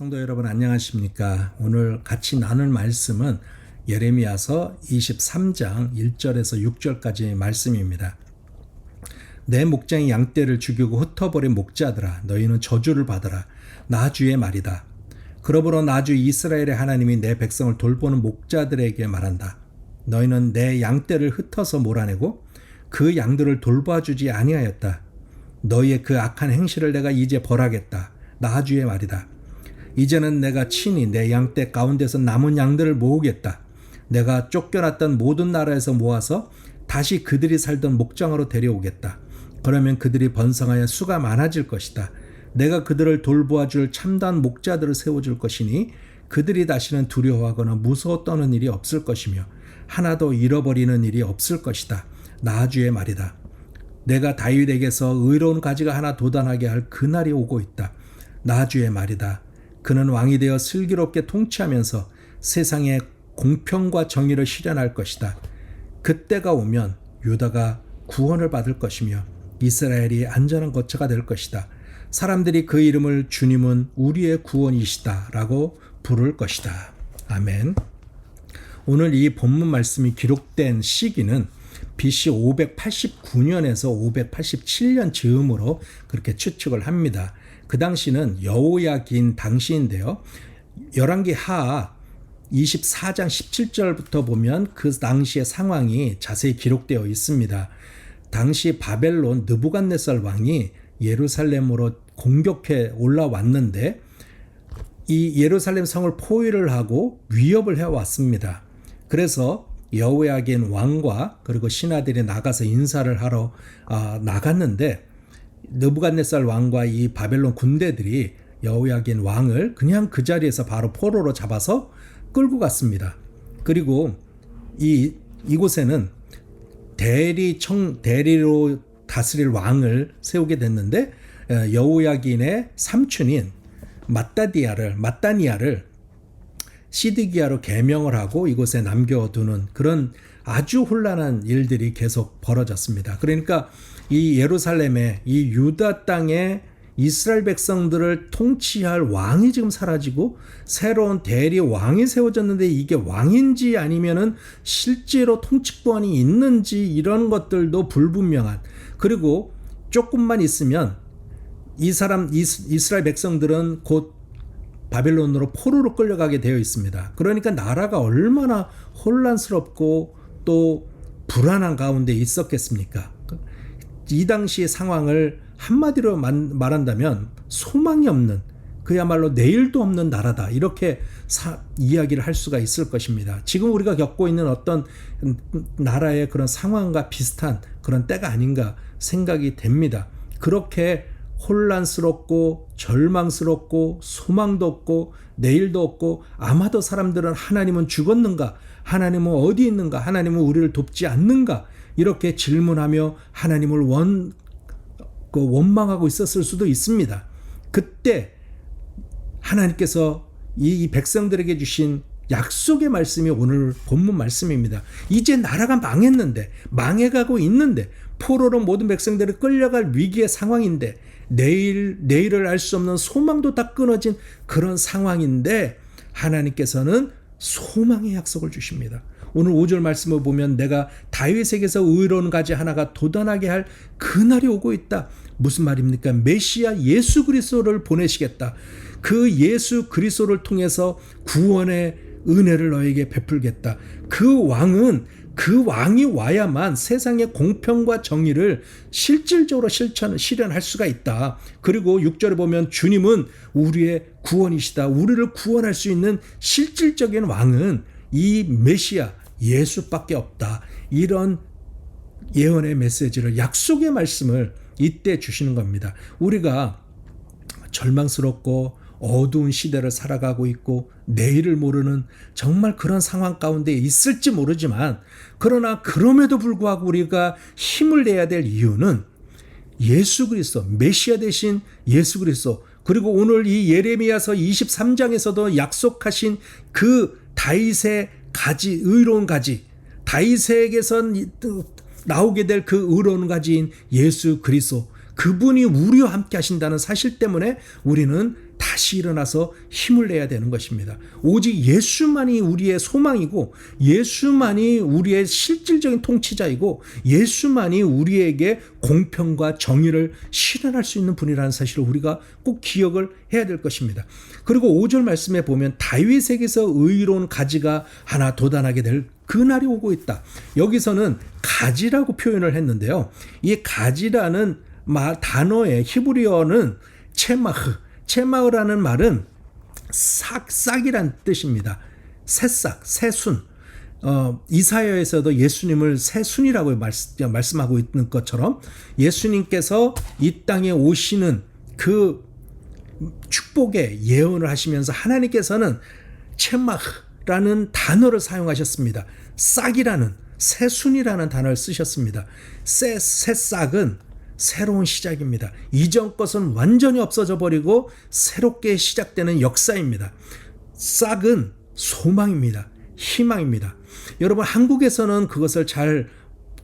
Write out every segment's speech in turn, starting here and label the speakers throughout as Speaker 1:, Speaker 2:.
Speaker 1: 성도 여러분 안녕하십니까? 오늘 같이 나눌 말씀은 예레미야서 23장 1절에서 6절까지의 말씀입니다. 내 목장이 양떼를 죽이고 흩어버린 목자들아, 너희는 저주를 받아라. 나 주의 말이다. 그러므로 나 주 이스라엘의 하나님이 내 백성을 돌보는 목자들에게 말한다. 너희는 내 양떼를 흩어서 몰아내고 그 양들을 돌봐주지 아니하였다. 너희의 그 악한 행실을 내가 이제 벌하겠다. 나 주의 말이다. 이제는 내가 친히 내 양떼 가운데서 남은 양들을 모으겠다. 내가 쫓겨났던 모든 나라에서 모아서 다시 그들이 살던 목장으로 데려오겠다. 그러면 그들이 번성하여 수가 많아질 것이다. 내가 그들을 돌보아 줄 참다한 목자들을 세워줄 것이니 그들이 다시는 두려워하거나 무서워 떠는 일이 없을 것이며 하나도 잃어버리는 일이 없을 것이다. 나 주의 말이다. 내가 다윗에게서 의로운 가지가 하나 돋아나게 할 그날이 오고 있다. 나 주의 말이다. 그는 왕이 되어 슬기롭게 통치하면서 세상에 공평과 정의를 실현할 것이다. 그때가 오면 유다가 구원을 받을 것이며 이스라엘이 안전한 거처가 될 것이다. 사람들이 그 이름을 주님은 우리의 구원이시다 라고 부를 것이다. 아멘. 오늘 이 본문 말씀이 기록된 시기는 BC 589년에서 587년 즈음으로 그렇게 추측을 합니다. 그 당시는 여호야긴 당시인데요. 열왕기 하 24장 17절부터 보면 그 당시의 상황이 자세히 기록되어 있습니다. 당시 바벨론 느부갓네살 왕이 예루살렘으로 공격해 올라왔는데 이 예루살렘 성을 포위를 하고 위협을 해왔습니다. 그래서 여호야긴 왕과 그리고 신하들이 나가서 인사를 하러 나갔는데 느부갓네살 왕과 이 바벨론 군대들이 여호야긴 왕을 그냥 그 자리에서 바로 포로로 잡아서 끌고 갔습니다. 그리고 이곳에는 대리로 다스릴 왕을 세우게 됐는데 여호야긴의 삼촌인 마따니아를 시드기야로 개명을 하고 이곳에 남겨두는 그런 아주 혼란한 일들이 계속 벌어졌습니다. 그러니까 이 예루살렘의 이 유다 땅에 이스라엘 백성들을 통치할 왕이 지금 사라지고 새로운 대리 왕이 세워졌는데 이게 왕인지 아니면은 실제로 통치권이 있는지 이런 것들도 불분명한, 그리고 조금만 있으면 이스라엘 백성들은 곧 바벨론으로 포로로 끌려가게 되어 있습니다. 그러니까 나라가 얼마나 혼란스럽고 또 불안한 가운데 있었겠습니까? 이 당시의 상황을 한마디로 말한다면 소망이 없는, 그야말로 내일도 없는 나라다, 이렇게 이야기를 할 수가 있을 것입니다. 지금 우리가 겪고 있는 어떤 나라의 그런 상황과 비슷한 그런 때가 아닌가 생각이 됩니다. 그렇게 혼란스럽고 절망스럽고 소망도 없고 내일도 없고, 아마도 사람들은 하나님은 죽었는가, 하나님은 어디 있는가, 하나님은 우리를 돕지 않는가, 이렇게 질문하며 하나님을 원망하고 있었을 수도 있습니다. 그때 하나님께서 이 백성들에게 주신 약속의 말씀이 오늘 본문 말씀입니다. 이제 나라가 망해가고 있는데, 포로로 모든 백성들이 끌려갈 위기의 상황인데, 내일을 알 수 없는 소망도 다 끊어진 그런 상황인데 하나님께서는 소망의 약속을 주십니다. 오늘 5절 말씀을 보면 내가 다윗에게서 의로운 가지 하나가 돋아나게 할 그날이 오고 있다. 무슨 말입니까? 메시아 예수 그리스도를 보내시겠다. 그 예수 그리스도를 통해서 구원의 은혜를 너에게 베풀겠다. 그 왕이 와야만 세상의 공평과 정의를 실질적으로 실현할 수가 있다. 그리고 6절에 보면 주님은 우리의 구원이시다. 우리를 구원할 수 있는 실질적인 왕은 이 메시아 예수밖에 없다. 이런 예언의 메시지를, 약속의 말씀을 이때 주시는 겁니다. 우리가 절망스럽고 어두운 시대를 살아가고 있고 내일을 모르는 정말 그런 상황 가운데 있을지 모르지만, 그러나 그럼에도 불구하고 우리가 힘을 내야 될 이유는 예수 그리스도, 메시아 대신 예수 그리스도, 그리고 오늘 이 예레미야서 23장에서도 약속하신 그 다윗의 가지, 의로운 가지, 다윗에게서 나오게 될 그 의로운 가지인 예수 그리스도, 그분이 우리와 함께 하신다는 사실 때문에 우리는 다시 일어나서 힘을 내야 되는 것입니다. 오직 예수만이 우리의 소망이고 예수만이 우리의 실질적인 통치자이고 예수만이 우리에게 공평과 정의를 실현할 수 있는 분이라는 사실을 우리가 꼭 기억을 해야 될 것입니다. 그리고 5절 말씀에 보면 다윗에게서 의로운 가지가 하나 돋아나게 될 그날이 오고 있다. 여기서는 가지라고 표현을 했는데요. 이 가지라는 단어의 히브리어는 체마흐라는 말은 싹이란 뜻입니다. 새싹, 새순. 이사야에서도 예수님을 새순이라고 말씀하고 있는 것처럼 예수님께서 이 땅에 오시는 그 축복의 예언을 하시면서 하나님께서는 체마흐라는 단어를 사용하셨습니다. 싹이라는, 새순이라는 단어를 쓰셨습니다. 새싹은 새로운 시작입니다. 이전 것은 완전히 없어져 버리고 새롭게 시작되는 역사입니다. 싹은 소망입니다. 희망입니다. 여러분, 한국에서는 그것을 잘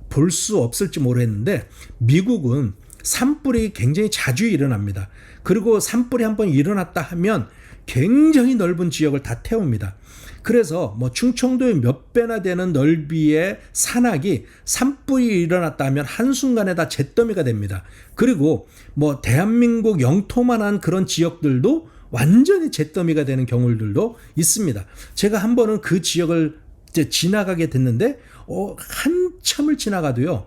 Speaker 1: 볼 수 없을지 모르겠는데 미국은 산불이 굉장히 자주 일어납니다. 그리고 산불이 한번 일어났다 하면 굉장히 넓은 지역을 다 태웁니다. 그래서 충청도의 몇 배나 되는 넓이의 산악이 산불이 일어났다 하면 한순간에 다 잿더미가 됩니다. 그리고 대한민국 영토만한 그런 지역들도 완전히 잿더미가 되는 경우들도 있습니다. 제가 한 번은 그 지역을 지나가게 됐는데 한참을 지나가도요,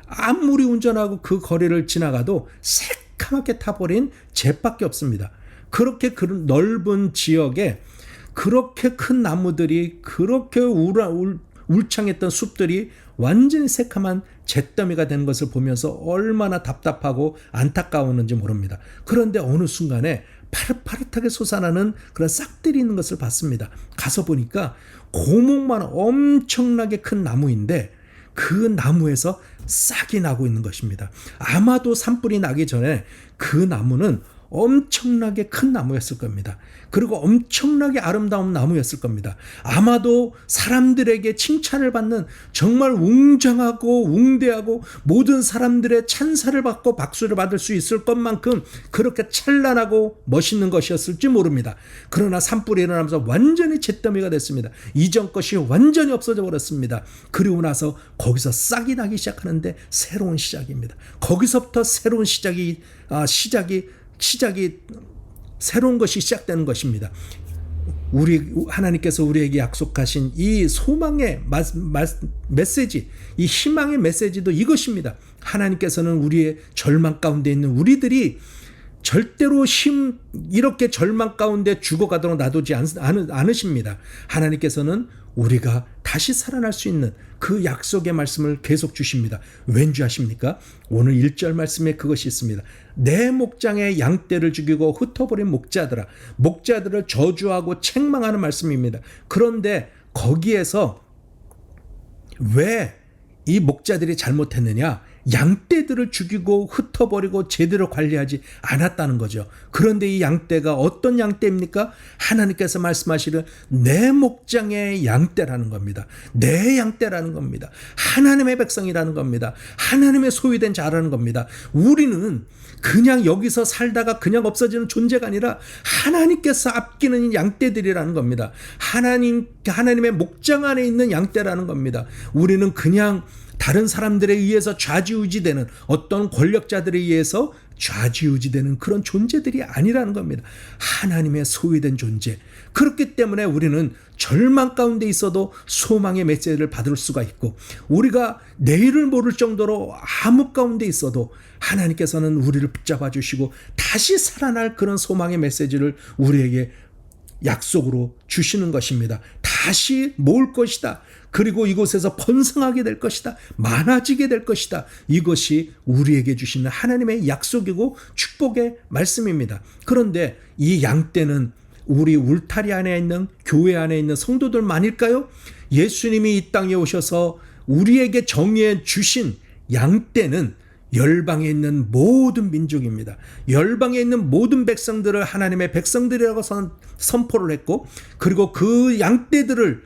Speaker 1: 아무리 운전하고 그 거리를 지나가도 새카맣게 타버린 잿밖에 없습니다. 그렇게 넓은 지역에 그렇게 큰 나무들이, 그렇게 울창했던 숲들이 완전히 새카만 잿더미가 된 것을 보면서 얼마나 답답하고 안타까웠는지 모릅니다. 그런데 어느 순간에 파릇파릇하게 솟아나는 그런 싹들이 있는 것을 봤습니다. 가서 보니까 고목만 엄청나게 큰 나무인데 그 나무에서 싹이 나고 있는 것입니다. 아마도 산불이 나기 전에 그 나무는 엄청나게 큰 나무였을 겁니다. 그리고 엄청나게 아름다운 나무였을 겁니다. 아마도 사람들에게 칭찬을 받는 정말 웅장하고 웅대하고 모든 사람들의 찬사를 받고 박수를 받을 수 있을 것만큼 그렇게 찬란하고 멋있는 것이었을지 모릅니다. 그러나 산불이 일어나면서 완전히 잿더미가 됐습니다. 이전 것이 완전히 없어져 버렸습니다. 그리고 나서 거기서 싹이 나기 시작하는데 새로운 시작입니다. 거기서부터 새로운 시작이 새로운 것이 시작되는 것입니다. 하나님께서 우리에게 약속하신 이 소망의 메시지, 이 희망의 메시지도 이것입니다. 하나님께서는 우리의 절망 가운데 있는 우리들이 절대로 이렇게 절망 가운데 죽어가도록 놔두지 않으십니다. 하나님께서는 우리가 다시 살아날 수 있는 그 약속의 말씀을 계속 주십니다. 왠지 아십니까? 오늘 1절 말씀에 그것이 있습니다. 내 목장의 양떼를 죽이고 흩어버린 목자들을 저주하고 책망하는 말씀입니다. 그런데 거기에서 왜 이 목자들이 잘못했느냐? 양떼들을 죽이고 흩어버리고 제대로 관리하지 않았다는 거죠. 그런데 이 양떼가 어떤 양떼입니까? 하나님께서 말씀하시는 내 목장의 양떼라는 겁니다. 내 양떼라는 겁니다. 하나님의 백성이라는 겁니다. 하나님의 소유된 자라는 겁니다. 우리는 그냥 여기서 살다가 그냥 없어지는 존재가 아니라 하나님께서 아끼는 양떼들이라는 겁니다. 하나님의 목장 안에 있는 양떼라는 겁니다. 우리는 그냥 다른 사람들에 의해서 좌지우지되는, 어떤 권력자들에 의해서 좌지우지되는 그런 존재들이 아니라는 겁니다. 하나님의 소유된 존재. 그렇기 때문에 우리는 절망 가운데 있어도 소망의 메시지를 받을 수가 있고, 우리가 내일을 모를 정도로 암흑 가운데 있어도 하나님께서는 우리를 붙잡아 주시고 다시 살아날 그런 소망의 메시지를 우리에게 약속으로 주시는 것입니다. 다시 모을 것이다. 그리고 이곳에서 번성하게 될 것이다. 많아지게 될 것이다. 이것이 우리에게 주시는 하나님의 약속이고 축복의 말씀입니다. 그런데 이 양떼는 우리 울타리 안에 있는, 교회 안에 있는 성도들만일까요? 예수님이 이 땅에 오셔서 우리에게 정의해 주신 양떼는 열방에 있는 모든 민족입니다. 열방에 있는 모든 백성들을 하나님의 백성들이라고 선포를 했고, 그리고 그 양떼들을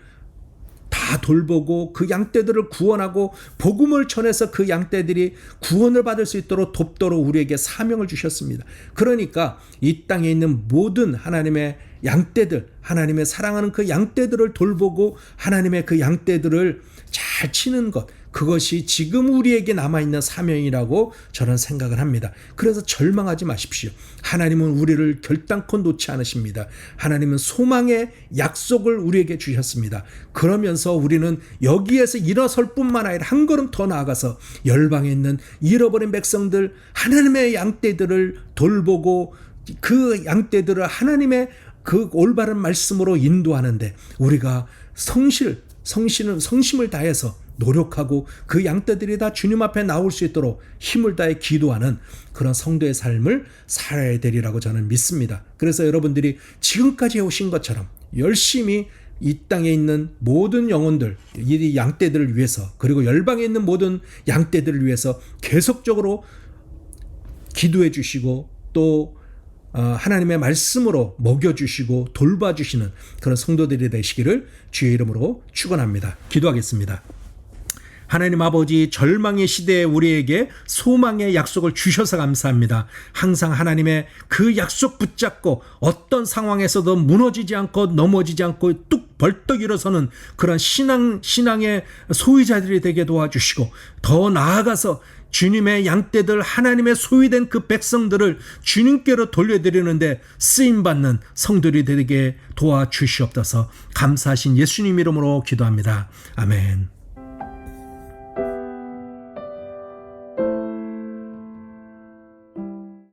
Speaker 1: 다 다 돌보고 그 양떼들을 구원하고 복음을 전해서 그 양떼들이 구원을 받을 수 있도록 돕도록 우리에게 사명을 주셨습니다. 그러니까 이 땅에 있는 모든 하나님의 양떼들, 하나님의 사랑하는 그 양떼들을 돌보고 하나님의 그 양떼들을 잘 치는 것, 그것이 지금 우리에게 남아있는 사명이라고 저는 생각을 합니다. 그래서 절망하지 마십시오. 하나님은 우리를 결단코 놓지 않으십니다. 하나님은 소망의 약속을 우리에게 주셨습니다. 그러면서 우리는 여기에서 일어설 뿐만 아니라 한 걸음 더 나아가서 열방에 있는 잃어버린 백성들, 하나님의 양떼들을 돌보고 그 양떼들을 하나님의 그 올바른 말씀으로 인도하는데 우리가 성심을 다해서 노력하고 그 양떼들이 다 주님 앞에 나올 수 있도록 힘을 다해 기도하는 그런 성도의 삶을 살아야 되리라고 저는 믿습니다. 그래서 여러분들이 지금까지 해오신 것처럼 열심히 이 땅에 있는 모든 영혼들, 이 양떼들을 위해서, 그리고 열방에 있는 모든 양떼들을 위해서 계속적으로 기도해 주시고 또 하나님의 말씀으로 먹여주시고 돌봐주시는 그런 성도들이 되시기를 주의 이름으로 축원합니다. 기도하겠습니다. 하나님 아버지, 절망의 시대에 우리에게 소망의 약속을 주셔서 감사합니다. 항상 하나님의 그 약속 붙잡고 어떤 상황에서도 무너지지 않고 넘어지지 않고 뚝 벌떡 일어서는 그런 신앙의 소유자들이 되게 도와주시고 더 나아가서 주님의 양떼들, 하나님의 소유된 그 백성들을 주님께로 돌려드리는데 쓰임받는 성들이 되게 도와주시옵소서. 감사하신 예수님 이름으로 기도합니다. 아멘.